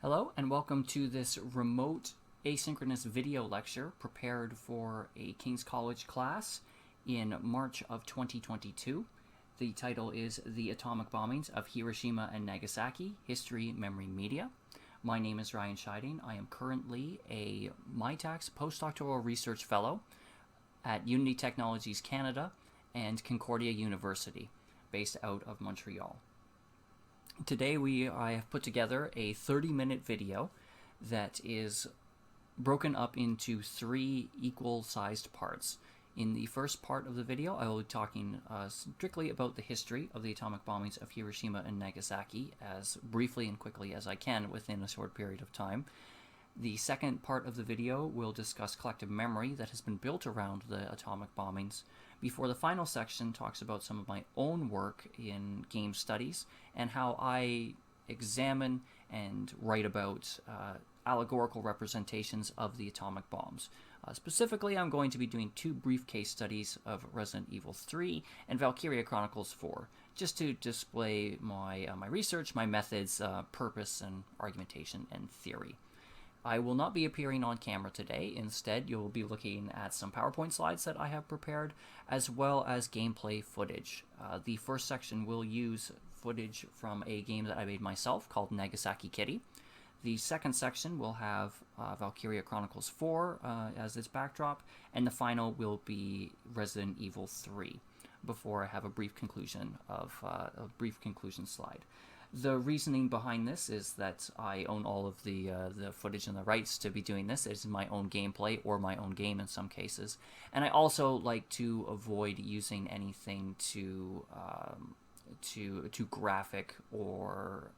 Hello and welcome to this remote asynchronous video lecture prepared for a King's College class in March of 2022. The title is The Atomic Bombings of Hiroshima and Nagasaki, History, Memory, Media. My name is Ryan Scheiding. I am currently a MITAX postdoctoral research fellow at Unity Technologies Canada and Concordia University, based out of Montreal. Today I have put together a 30-minute video that is broken up into three equal-sized parts. In the first part of the video, I will be talking strictly about the history of the atomic bombings of Hiroshima and Nagasaki as briefly and quickly as I can within a short period of time. The second part of the video will discuss collective memory that has been built around the atomic bombings, before the final section talks about some of my own work in game studies and how I examine and write about allegorical representations of the atomic bombs. Specifically, I'm going to be doing two brief case studies of Resident Evil 3 and Valkyria Chronicles 4, just to display my research, my methods, purpose, and argumentation and theory. I will not be appearing on camera today. Instead, you'll be looking at some PowerPoint slides that I have prepared, as well as gameplay footage. The first section will use footage from a game that I made myself called Nagasaki Kitty. The second section will have Valkyria Chronicles 4 as its backdrop, and the final will be Resident Evil 3, before I have a brief conclusion slide. The reasoning behind this is that I own all of the footage and the rights to be doing this. It's my own gameplay or my own game in some cases, and I also like to avoid using anything too graphic or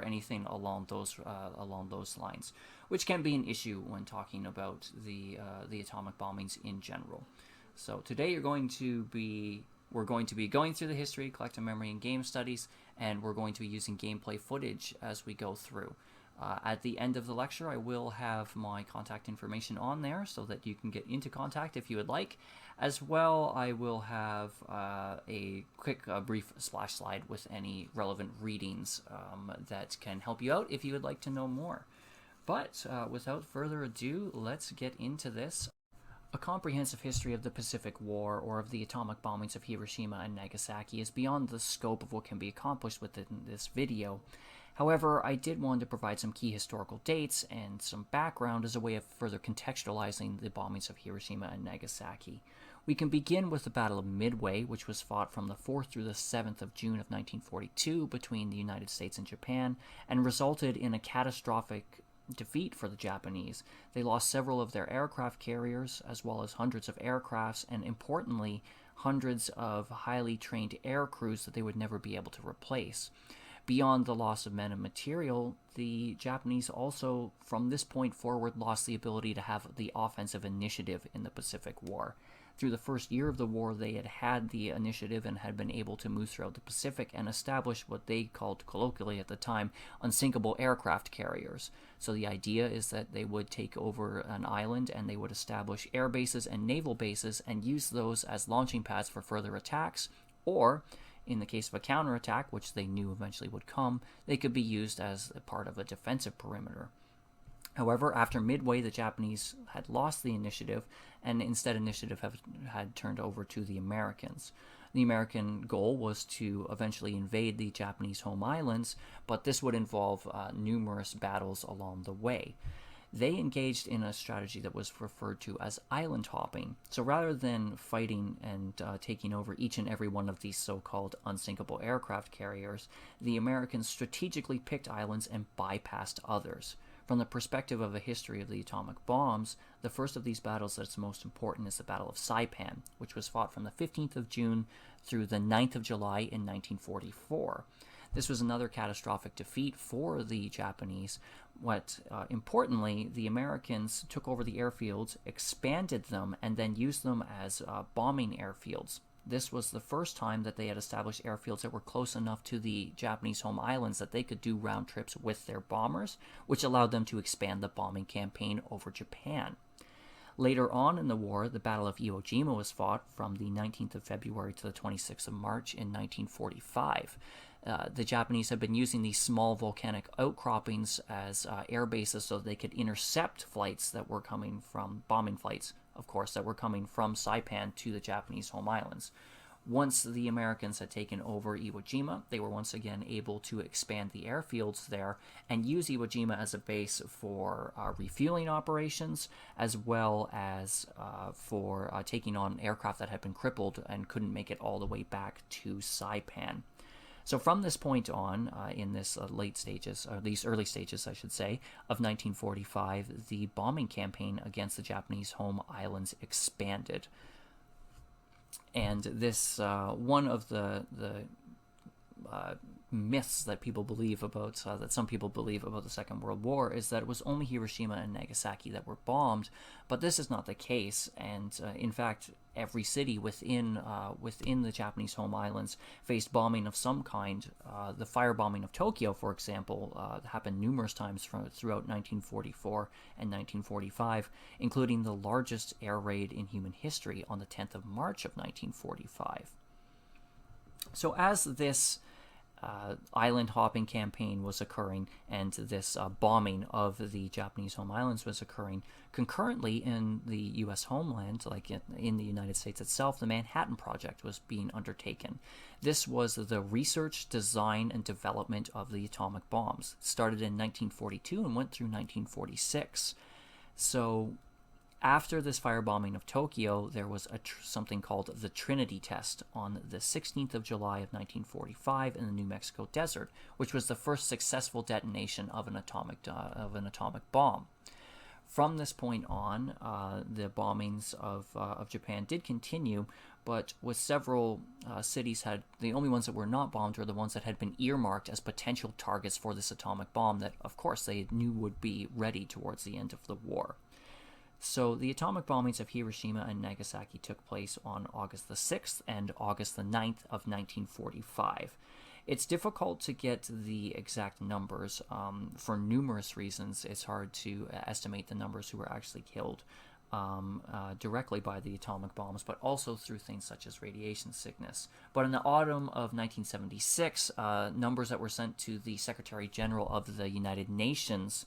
anything along those lines, which can be an issue when talking about the atomic bombings in general. So today we're going to be going through the history, collective memory, and game studies, and we're going to be using gameplay footage as we go through. At the end of the lecture, I will have my contact information on there so that you can get into contact if you would like. As well, I will have a quick brief splash slide with any relevant readings that can help you out if you would like to know more. But without further ado, let's get into this. A comprehensive history of the Pacific War or of the atomic bombings of Hiroshima and Nagasaki is beyond the scope of what can be accomplished within this video. However, I did want to provide some key historical dates and some background as a way of further contextualizing the bombings of Hiroshima and Nagasaki. We can begin with the Battle of Midway, which was fought from the 4th through the 7th of June of 1942 between the United States and Japan, and resulted in a catastrophic defeat for the Japanese. They lost several of their aircraft carriers, as well as hundreds of aircrafts, and importantly, hundreds of highly trained air crews that they would never be able to replace. Beyond the loss of men and material, the Japanese also, from this point forward, lost the ability to have the offensive initiative in the Pacific War. Through the first year of the war, they had the initiative and had been able to move throughout the Pacific and establish what they called colloquially at the time unsinkable aircraft carriers. So the idea is that they would take over an island and they would establish air bases and naval bases and use those as launching pads for further attacks, or in the case of a counterattack, which they knew eventually would come, they could be used as a part of a defensive perimeter. However, after Midway, the Japanese had lost the initiative, and instead initiative had turned over to the Americans. The American goal was to eventually invade the Japanese home islands, but this would involve numerous battles along the way. They engaged in a strategy that was referred to as island hopping. So rather than fighting and taking over each and every one of these so-called unsinkable aircraft carriers, the Americans strategically picked islands and bypassed others. From the perspective of a history of the atomic bombs, the first of these battles that's most important is the Battle of Saipan, which was fought from the 15th of June through the 9th of July in 1944. This was another catastrophic defeat for the Japanese. Importantly, the Americans took over the airfields, expanded them, and then used them as bombing airfields. This was the first time that they had established airfields that were close enough to the Japanese home islands that they could do round trips with their bombers, which allowed them to expand the bombing campaign over Japan. Later on in the war, the Battle of Iwo Jima was fought from the 19th of February to the 26th of March in 1945. The Japanese had been using these small volcanic outcroppings as air bases so they could intercept flights that were coming from, bombing flights, of course, that were coming from Saipan to the Japanese home islands. Once the Americans had taken over Iwo Jima, they were once again able to expand the airfields there and use Iwo Jima as a base for refueling operations, as well as for taking on aircraft that had been crippled and couldn't make it all the way back to Saipan. So from this point on, in this late stages, or these early stages, I should say, of 1945, the bombing campaign against the Japanese home islands expanded. And this, one of the myths that people believe about, that some people believe about the Second World War, is that it was only Hiroshima and Nagasaki that were bombed, but this is not the case. And in fact, every city within the Japanese home islands faced bombing of some kind. The firebombing of Tokyo, for example, happened numerous times throughout 1944 and 1945, including the largest air raid in human history on the 10th of March of 1945. So as this island hopping campaign was occurring and this bombing of the Japanese home islands was occurring concurrently in the U.S. homeland, like in the United States itself, the Manhattan Project was being undertaken. This was the research, design, and development of the atomic bombs. It started in 1942 and went through 1946. So after this firebombing of Tokyo, there was something called the Trinity Test on the 16th of July of 1945 in the New Mexico desert, which was the first successful detonation of an atomic bomb. From this point on, the bombings of Japan did continue, but with several cities the only ones that were not bombed were the ones that had been earmarked as potential targets for this atomic bomb that, of course, they knew would be ready towards the end of the war. So the atomic bombings of Hiroshima and Nagasaki took place on August the 6th and August the 9th of 1945. It's difficult to get the exact numbers. For numerous reasons, it's hard to estimate the numbers who were actually killed directly by the atomic bombs, but also through things such as radiation sickness. But in the autumn of 1976, numbers that were sent to the Secretary General of the United Nations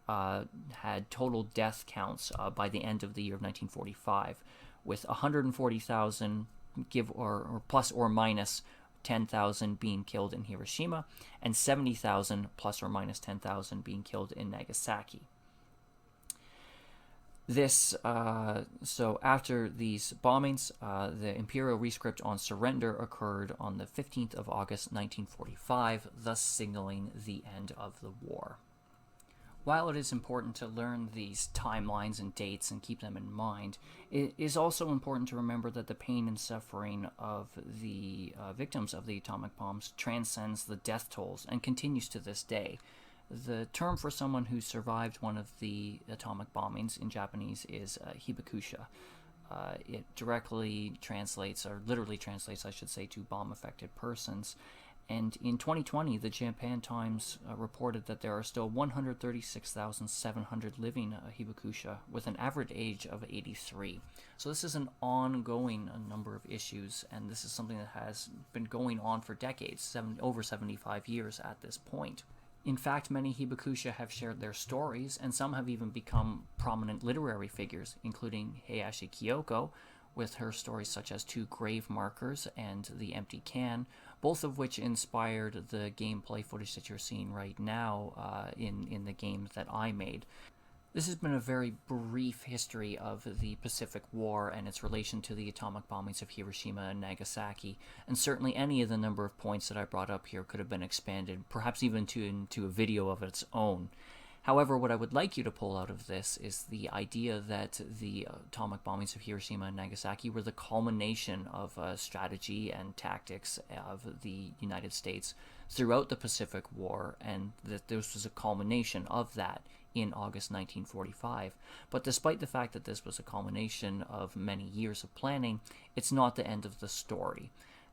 had total death counts by the end of the year of 1945, with 140,000 or plus or minus 10,000 being killed in Hiroshima, and 70,000 plus or minus 10,000 being killed in Nagasaki. So after these bombings, the Imperial Rescript on surrender occurred on the 15th of August 1945, thus signaling the end of the war. While it is important to learn these timelines and dates and keep them in mind, it is also important to remember that the pain and suffering of the victims of the atomic bombs transcends the death tolls and continues to this day. The term for someone who survived one of the atomic bombings in Japanese is hibakusha. It directly translates, or literally translates, I should say, to bomb-affected persons. And in 2020, the Japan Times reported that there are still 136,700 living hibakusha with an average age of 83. So this is an ongoing number of issues, and this is something that has been going on for decades, over 75 years at this point. In fact, many hibakusha have shared their stories, and some have even become prominent literary figures, including Heihachi Kyoko, with her stories such as Two Grave Markers and The Empty Can, both of which inspired the gameplay footage that you're seeing right now in the game that I made. This has been a very brief history of the Pacific War and its relation to the atomic bombings of Hiroshima and Nagasaki, and certainly any of the number of points that I brought up here could have been expanded, perhaps even into a video of its own. However, what I would like you to pull out of this is the idea that the atomic bombings of Hiroshima and Nagasaki were the culmination of strategy and tactics of the United States throughout the Pacific War, and that this was a culmination of that in August 1945. But despite the fact that this was a culmination of many years of planning, it's not the end of the story.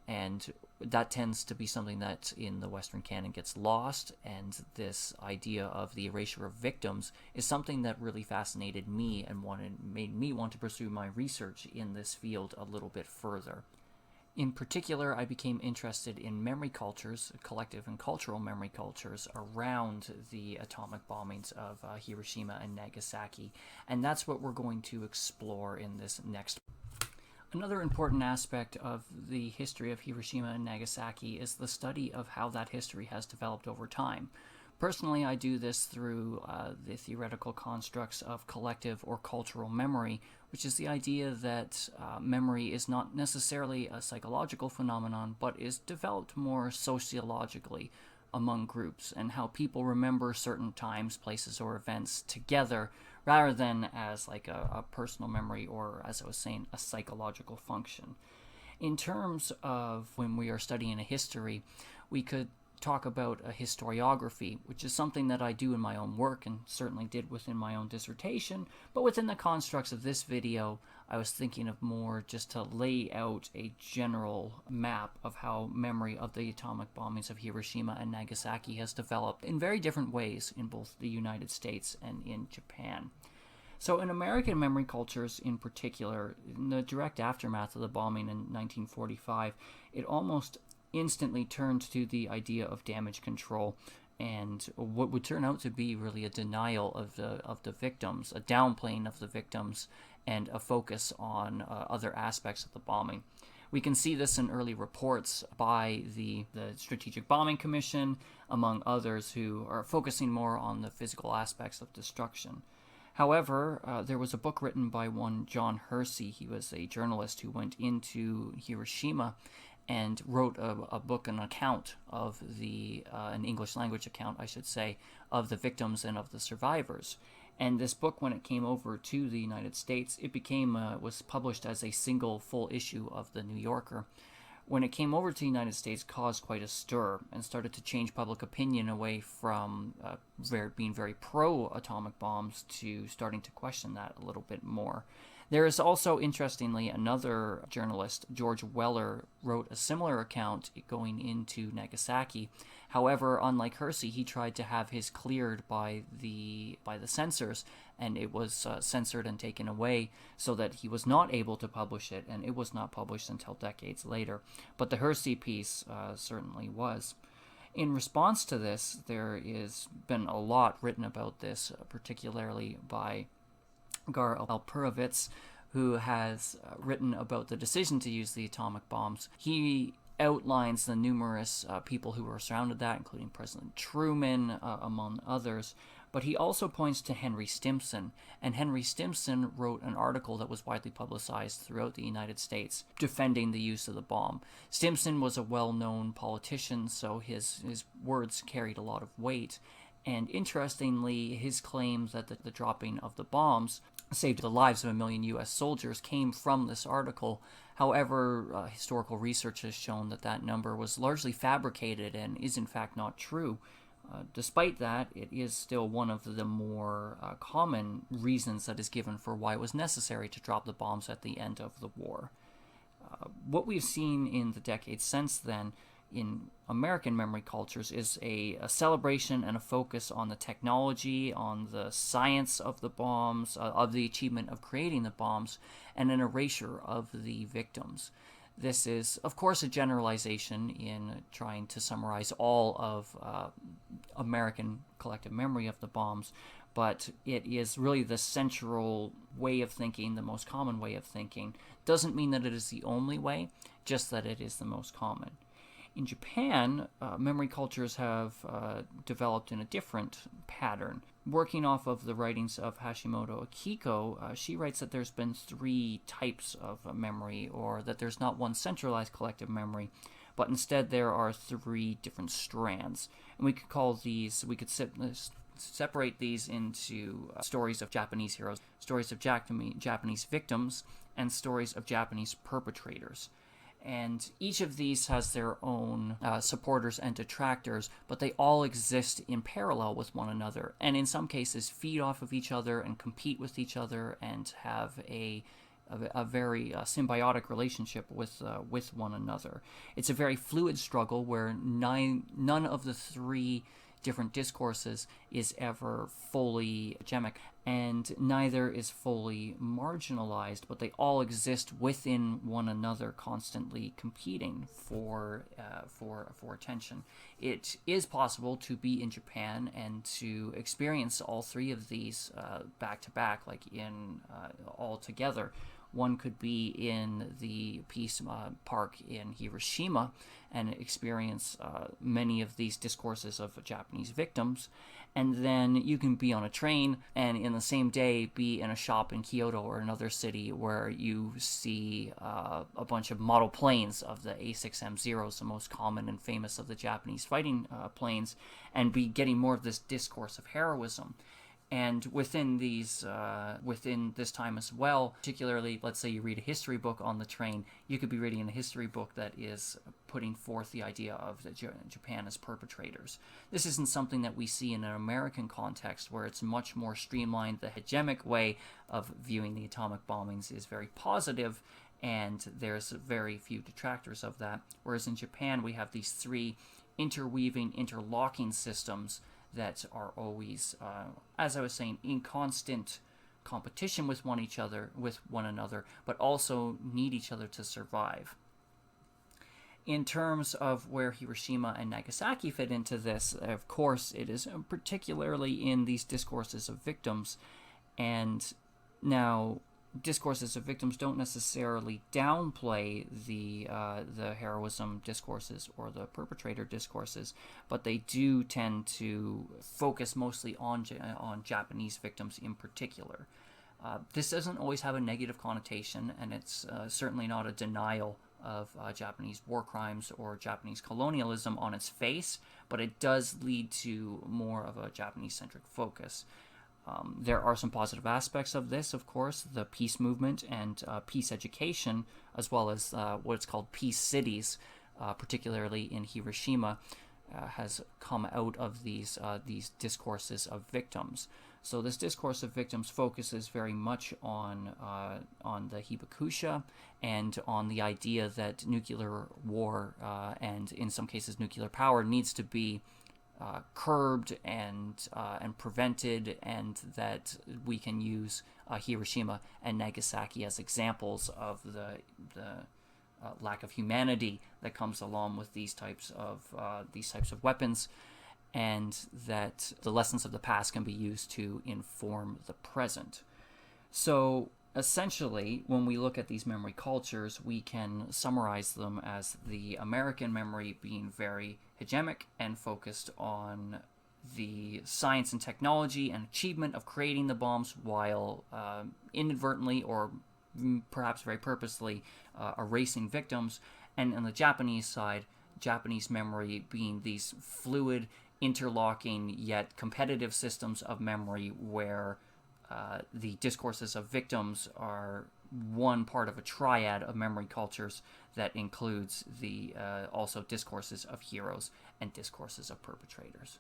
and that tends to be something that in the Western canon gets lost, and this idea of the erasure of victims is something that really fascinated me and made me want to pursue my research in this field a little bit further. In particular, I became interested in memory cultures, collective and cultural memory cultures, around the atomic bombings of Hiroshima and Nagasaki, and that's what we're going to explore in this next. Another important aspect of the history of Hiroshima and Nagasaki is the study of how that history has developed over time. Personally, I do this through the theoretical constructs of collective or cultural memory, which is the idea that memory is not necessarily a psychological phenomenon, but is developed more sociologically among groups, and how people remember certain times, places, or events together, rather than as like a personal memory or, as I was saying, a psychological function. In terms of when we are studying a history, we could talk about a historiography, which is something that I do in my own work and certainly did within my own dissertation, but within the constructs of this video, I was thinking of more just to lay out a general map of how memory of the atomic bombings of Hiroshima and Nagasaki has developed in very different ways in both the United States and in Japan. So in American memory cultures in particular, in the direct aftermath of the bombing in 1945, it almost instantly turned to the idea of damage control and what would turn out to be really a denial of the victims, a downplaying of the victims, and a focus on other aspects of the bombing. We can see this in early reports by the Strategic Bombing Commission, among others, who are focusing more on the physical aspects of destruction. However, there was a book written by one John Hersey. He was a journalist who went into Hiroshima and wrote a book, an account of an English language account, I should say, of the victims and of the survivors. And this book, when it came over to the United States, it was published as a single full issue of the New Yorker. When it came over to the United States, caused quite a stir and started to change public opinion away from being very pro-atomic bombs to starting to question that a little bit more. There is also, interestingly, another journalist, George Weller, wrote a similar account going into Nagasaki. However, unlike Hersey, he tried to have his cleared by the censors, and it was censored and taken away so that he was not able to publish it, and it was not published until decades later. But the Hersey piece certainly was. In response to this, there has been a lot written about this, particularly by Gar Alperovitz, who has written about the decision to use the atomic bombs. He outlines the numerous people who were surrounded that, including President Truman, among others. But he also points to Henry Stimson, and Henry Stimson wrote an article that was widely publicized throughout the United States defending the use of the bomb. Stimson was a well-known politician, so his words carried a lot of weight. And interestingly, his claims that the dropping of the bombs saved the lives of 1 million U.S. soldiers came from this article. However, historical research has shown that number was largely fabricated and is in fact not true. Despite that, it is still one of the more common reasons that is given for why it was necessary to drop the bombs at the end of the war. What we've seen in the decades since then in American memory cultures is a celebration and a focus on the technology, on the science of the bombs, of the achievement of creating the bombs, and an erasure of the victims. This is, of course, a generalization in trying to summarize all of American collective memory of the bombs, but it is really the central way of thinking, the most common way of thinking. Doesn't mean that it is the only way, just that it is the most common. In Japan, memory cultures have developed in a different pattern. Working off of the writings of Hashimoto Akiko, she writes that there's been 3 types of memory, or that there's not one centralized collective memory, but instead there are 3 different strands. And we could separate these into stories of Japanese heroes, stories of Japanese victims, and stories of Japanese perpetrators. And each of these has their own supporters and detractors, but they all exist in parallel with one another, and in some cases feed off of each other and compete with each other and have a a very symbiotic relationship with one another. It's a very fluid struggle where none of the three different discourses is ever fully hegemonic, and neither is fully marginalized, but they all exist within one another, constantly competing for attention. It is possible to be in Japan and to experience all three of these back to back, like in all together. One could be in the Peace Park in Hiroshima and experience many of these discourses of Japanese victims. And then you can be on a train and in the same day be in a shop in Kyoto or another city where you see a bunch of model planes of the A6M0s, the most common and famous of the Japanese fighting planes, and be getting more of this discourse of heroism. And within this time as well, particularly, let's say you read a history book on the train, you could be reading a history book that is putting forth the idea of Japan as perpetrators. This isn't something that we see in an American context, where it's much more streamlined. The hegemonic way of viewing the atomic bombings is very positive, and there's very few detractors of that. Whereas in Japan, we have these three interweaving, interlocking systems that are always, as I was saying, in constant competition with one another, but also need each other to survive. In terms of where Hiroshima and Nagasaki fit into this, of course, it is particularly in these discourses of victims. And now, discourses of victims don't necessarily downplay the heroism discourses or the perpetrator discourses, but they do tend to focus mostly on Japanese victims in particular. This doesn't always have a negative connotation, and it's certainly not a denial of Japanese war crimes or Japanese colonialism on its face, but it does lead to more of a Japanese-centric focus. There are some positive aspects of this, of course, the peace movement and peace education, as well as what's called peace cities, particularly in Hiroshima, has come out of these discourses of victims. So this discourse of victims focuses very much on the hibakusha and on the idea that nuclear war and in some cases nuclear power needs to be curbed and prevented, and that we can use Hiroshima and Nagasaki as examples of the lack of humanity that comes along with these types of weapons, and that the lessons of the past can be used to inform the present. So essentially, when we look at these memory cultures, we can summarize them as the American memory being very hegemonic and focused on the science and technology and achievement of creating the bombs, while inadvertently or perhaps very purposely erasing victims. And on the Japanese side, Japanese memory being these fluid, interlocking, yet competitive systems of memory where the discourses of victims are one part of a triad of memory cultures that includes the also discourses of heroes and discourses of perpetrators.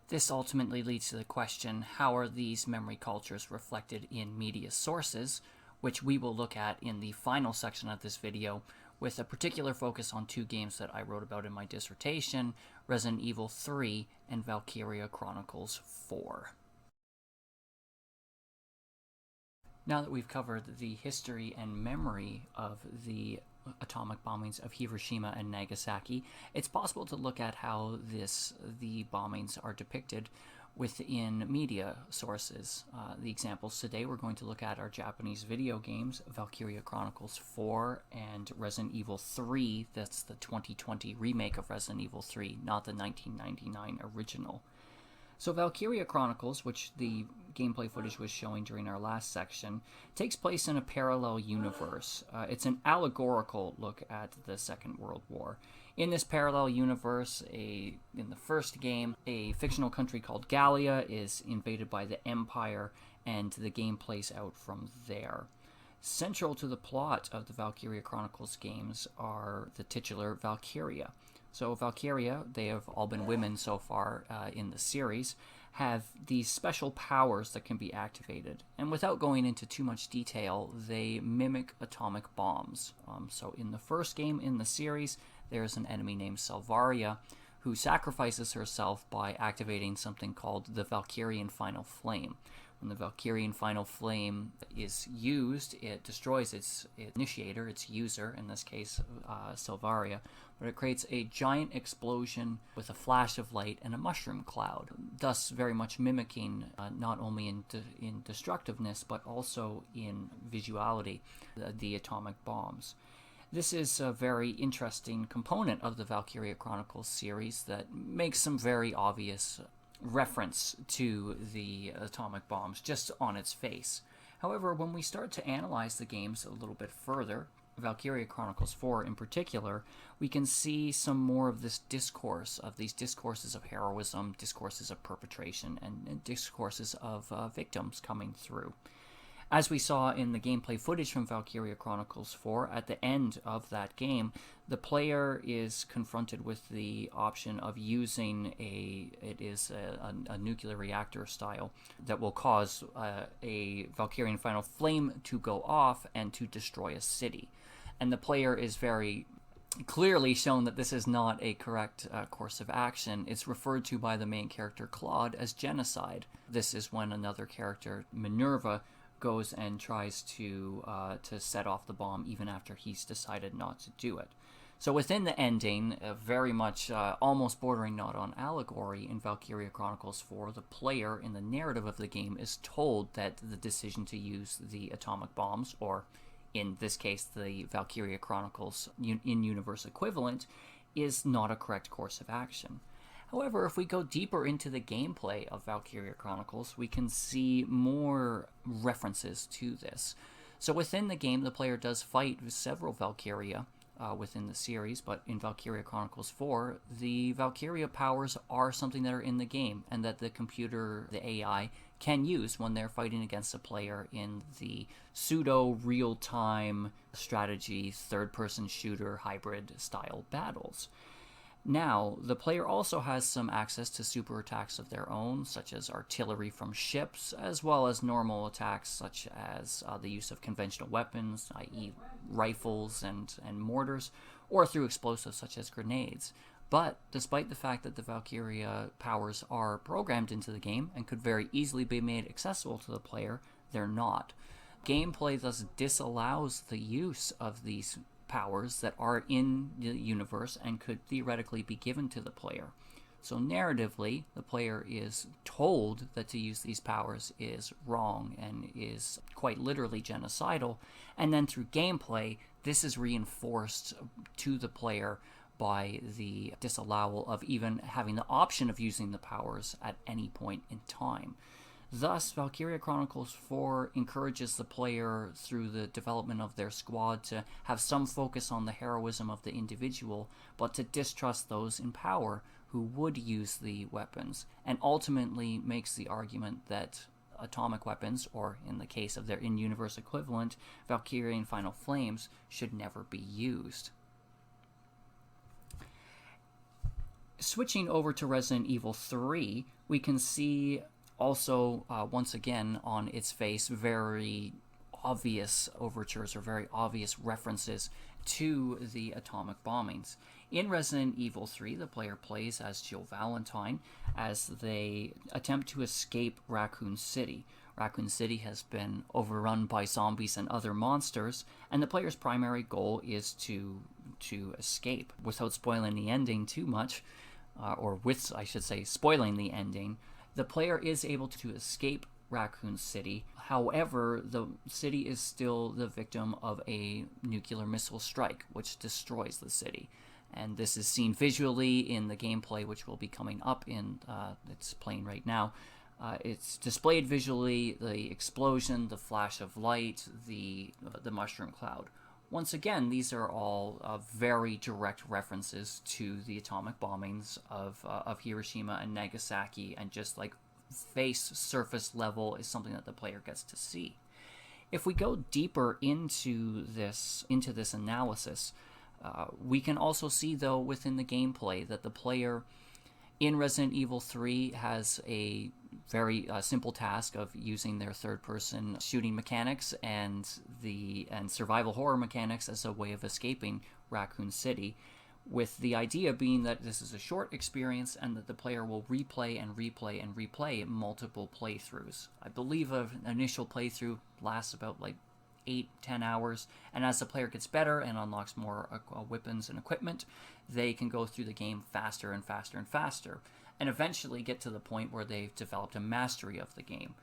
This ultimately leads to the question, how are these memory cultures reflected in media sources, which we will look at in the final section of this video, with a particular focus on two games that I wrote about in my dissertation, Resident Evil 3 and Valkyria Chronicles 4. Now that we've covered the history and memory of the atomic bombings of Hiroshima and Nagasaki, it's possible to look at how the bombings are depicted within media sources. The examples today we're going to look at are Japanese video games, Valkyria Chronicles 4 and Resident Evil 3. That's the 2020 remake of Resident Evil 3, not the 1999 original. So Valkyria Chronicles, which the gameplay footage was showing during our last section, takes place in a parallel universe. It's an allegorical look at the Second World War. In this parallel universe, in the first game, a fictional country called Gallia is invaded by the Empire, and the game plays out from there. Central to the plot of the Valkyria Chronicles games are the titular Valkyria. So Valkyria, they have all been women so far in the series, have these special powers that can be activated. And without going into too much detail, they mimic atomic bombs. So in the first game in the series, there's an enemy named Valkyria who sacrifices herself by activating something called the Valkyrian Final Flame. When the Valkyrian Final Flame is used, it destroys its initiator, its user, in this case Valkyria, but it creates a giant explosion with a flash of light and a mushroom cloud, thus very much mimicking not only in destructiveness but also in visuality the atomic bombs. This is a very interesting component of the Valkyria Chronicles series that makes some very obvious reference to the atomic bombs just on its face. However, when we start to analyze the games a little bit further, Valkyria Chronicles 4 in particular, we can see some more of this discourse, of these discourses of heroism, discourses of perpetration, and discourses of victims coming through. As we saw in the gameplay footage from Valkyria Chronicles 4, at the end of that game, the player is confronted with the option of using a nuclear reactor style that will cause a Valkyrian Final Flame to go off and to destroy a city. And the player is very clearly shown that this is not a correct course of action. It's referred to by the main character Claude as genocide. This is when another character, Minerva, goes and tries to set off the bomb even after he's decided not to do it. So within the ending, very much almost bordering not on allegory, in Valkyria Chronicles 4, the player in the narrative of the game is told that the decision to use the atomic bombs, or in this case the Valkyria Chronicles in-universe equivalent, is not a correct course of action. However, if we go deeper into the gameplay of Valkyria Chronicles, we can see more references to this. So within the game, the player does fight several Valkyria within the series, but in Valkyria Chronicles 4, the Valkyria powers are something that are in the game, and that the computer, the AI, can use when they're fighting against a player in the pseudo-real-time strategy, third-person shooter, hybrid-style battles. Now, the player also has some access to super attacks of their own, such as artillery from ships, as well as normal attacks such as the use of conventional weapons, i.e. rifles and mortars, or through explosives such as grenades. But despite the fact that the Valkyria powers are programmed into the game and could very easily be made accessible to the player, they're not. Gameplay thus disallows the use of these powers that are in the universe and could theoretically be given to the player. So narratively, the player is told that to use these powers is wrong and is quite literally genocidal, and then through gameplay, this is reinforced to the player by the disallowal of even having the option of using the powers at any point in time. Thus, Valkyria Chronicles 4 encourages the player through the development of their squad to have some focus on the heroism of the individual, but to distrust those in power who would use the weapons, and ultimately makes the argument that atomic weapons, or in the case of their in-universe equivalent, Valkyrian Final Flames, should never be used. Switching over to Resident Evil 3, we can see also, once again, on its face, very obvious overtures or very obvious references to the atomic bombings. In Resident Evil 3, the player plays as Jill Valentine as they attempt to escape Raccoon City. Raccoon City has been overrun by zombies and other monsters, and the player's primary goal is to escape. Without spoiling the ending too much, spoiling the ending, the player is able to escape Raccoon City. However, the city is still the victim of a nuclear missile strike, which destroys the city. And this is seen visually in the gameplay, which will be coming up in, it's playing right now. It's displayed visually, the explosion, the flash of light, the mushroom cloud. Once again, these are all very direct references to the atomic bombings of Hiroshima and Nagasaki, and just like surface level is something that the player gets to see. If we go deeper into this analysis, we can also see, though, within the gameplay that the player in Resident Evil 3 has a very simple task of using their third-person shooting mechanics and survival horror mechanics as a way of escaping Raccoon City, with the idea being that this is a short experience and that the player will replay and replay and replay multiple playthroughs. I believe an initial playthrough lasts about like 8-10 hours, and as the player gets better and unlocks more weapons and equipment, they can go through the game faster and faster and faster, and eventually get to the point where they've developed a mastery of the game.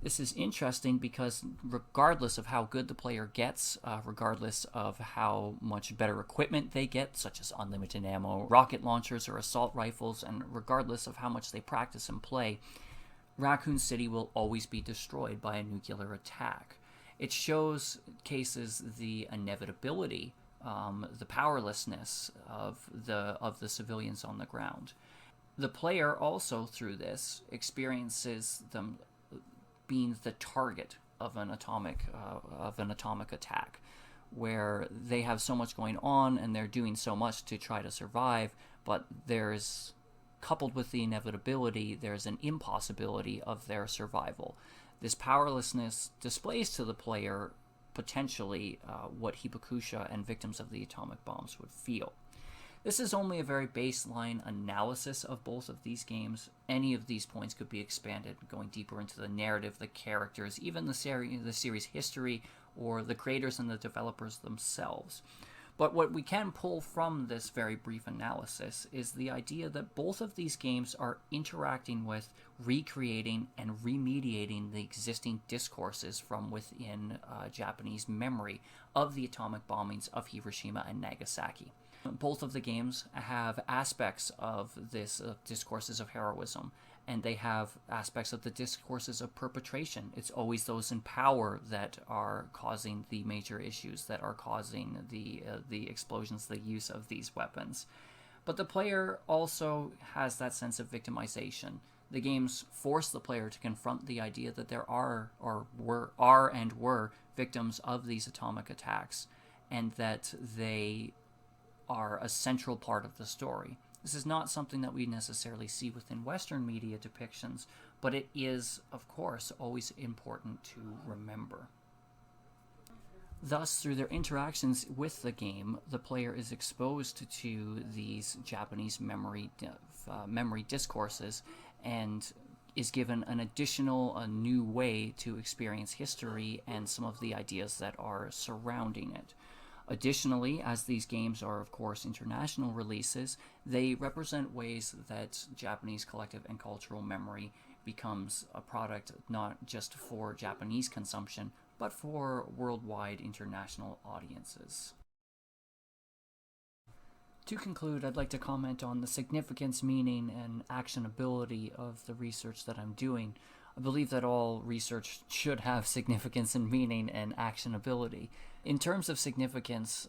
This is interesting because regardless of how good the player gets, regardless of how much better equipment they get, such as unlimited ammo, rocket launchers, or assault rifles, and regardless of how much they practice and play, Raccoon City will always be destroyed by a nuclear attack. It showcases the inevitability, the powerlessness of the civilians on the ground. The player also, through this, experiences them being the target of an atomic attack, where they have so much going on and they're doing so much to try to survive, but there's, coupled with the inevitability, there's an impossibility of their survival. This powerlessness displays to the player potentially what Hibakusha and victims of the atomic bombs would feel. This is only a very baseline analysis of both of these games. Any of these points could be expanded, going deeper into the narrative, the characters, even the series history, or the creators and the developers themselves. But what we can pull from this very brief analysis is the idea that both of these games are interacting with, recreating, and remediating the existing discourses from within Japanese memory of the atomic bombings of Hiroshima and Nagasaki. Both of the games have aspects of this discourses of heroism, and they have aspects of the discourses of perpetration. It's always those in power that are causing the major issues, that are causing the explosions, the use of these weapons. But the player also has that sense of victimization. The games force the player to confront the idea that there are were victims of these atomic attacks, and that they are a central part of the story. This is not something that we necessarily see within Western media depictions, but it is, of course, always important to remember. Thus, through their interactions with the game, the player is exposed to these Japanese memory discourses and is given an additional, a new way to experience history and some of the ideas that are surrounding it. Additionally, as these games are, of course, international releases, they represent ways that Japanese collective and cultural memory becomes a product not just for Japanese consumption, but for worldwide international audiences. To conclude, I'd like to comment on the significance, meaning, and actionability of the research that I'm doing. I believe that all research should have significance and meaning and actionability. In terms of significance,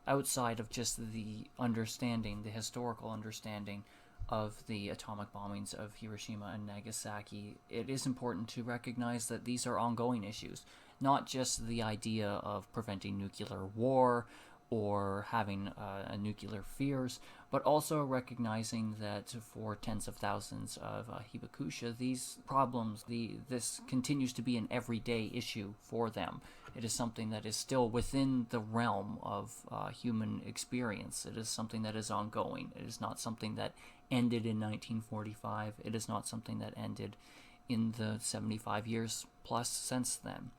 outside of just the understanding, the historical understanding of the atomic bombings of Hiroshima and Nagasaki, it is important to recognize that these are ongoing issues, not just the idea of preventing nuclear war or having nuclear fears, but also recognizing that for tens of thousands of Hibakusha, these problems, this continues to be an everyday issue for them. It is something that is still within the realm of human experience. It is something that is ongoing. It is not something that ended in 1945. It is not something that ended in the 75 years plus since then.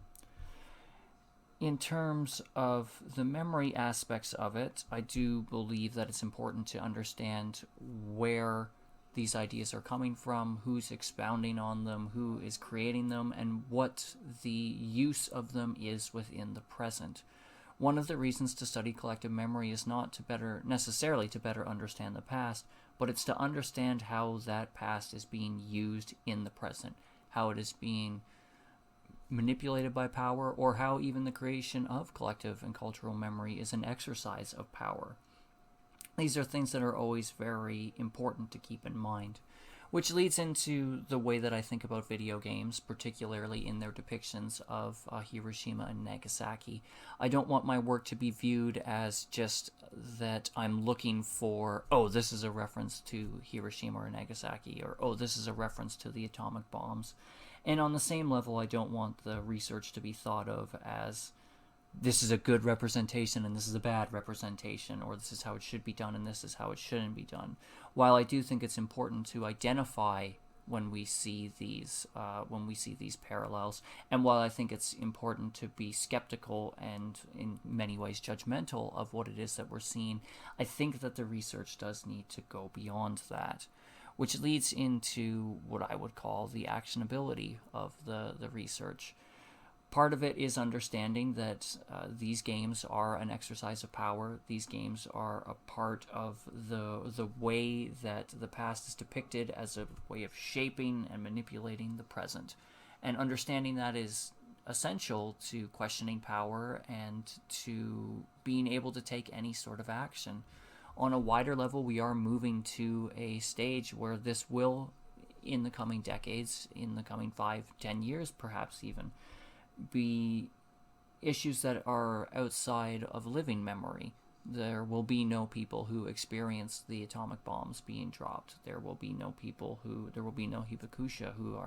In terms of the memory aspects of it, I do believe that it's important to understand where these ideas are coming from, who's expounding on them, who is creating them, and what the use of them is within the present. One of the reasons to study collective memory is not to necessarily to better understand the past, but it's to understand how that past is being used in the present, how it is being manipulated by power, or how even the creation of collective and cultural memory is an exercise of power. These are things that are always very important to keep in mind. Which leads into the way that I think about video games, particularly in their depictions of Hiroshima and Nagasaki. I don't want my work to be viewed as just that I'm looking for, oh, this is a reference to Hiroshima or Nagasaki, or oh, this is a reference to the atomic bombs. And on the same level, I don't want the research to be thought of as this is a good representation and this is a bad representation, or this is how it should be done and this is how it shouldn't be done. While I do think it's important to identify when we see these parallels, and while I think it's important to be skeptical and in many ways judgmental of what it is that we're seeing, I think that the research does need to go beyond that, which leads into what I would call the actionability of the research. Part of it is understanding that these games are an exercise of power. These games are a part of the way that the past is depicted as a way of shaping and manipulating the present. And understanding that is essential to questioning power and to being able to take any sort of action. On a wider level, we are moving to a stage where this will, in the coming decades, in the coming 5-10 years perhaps even, be issues that are outside of living memory. There will be no people who experience the atomic bombs being dropped. There will be no Hibakusha who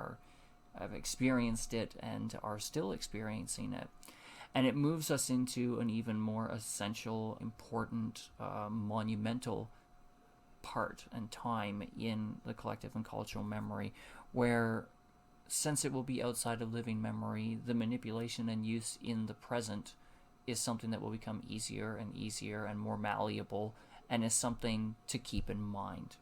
have experienced it and are still experiencing it. And it moves us into an even more essential, important, monumental part and time in the collective and cultural memory, where since it will be outside of living memory, the manipulation and use in the present is something that will become easier and easier and more malleable, and is something to keep in mind.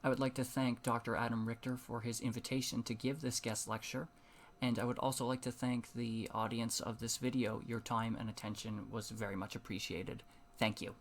I would like to thank Dr. Adam Richter for his invitation to give this guest lecture, and I would also like to thank the audience of this video. Your time and attention was very much appreciated. Thank you.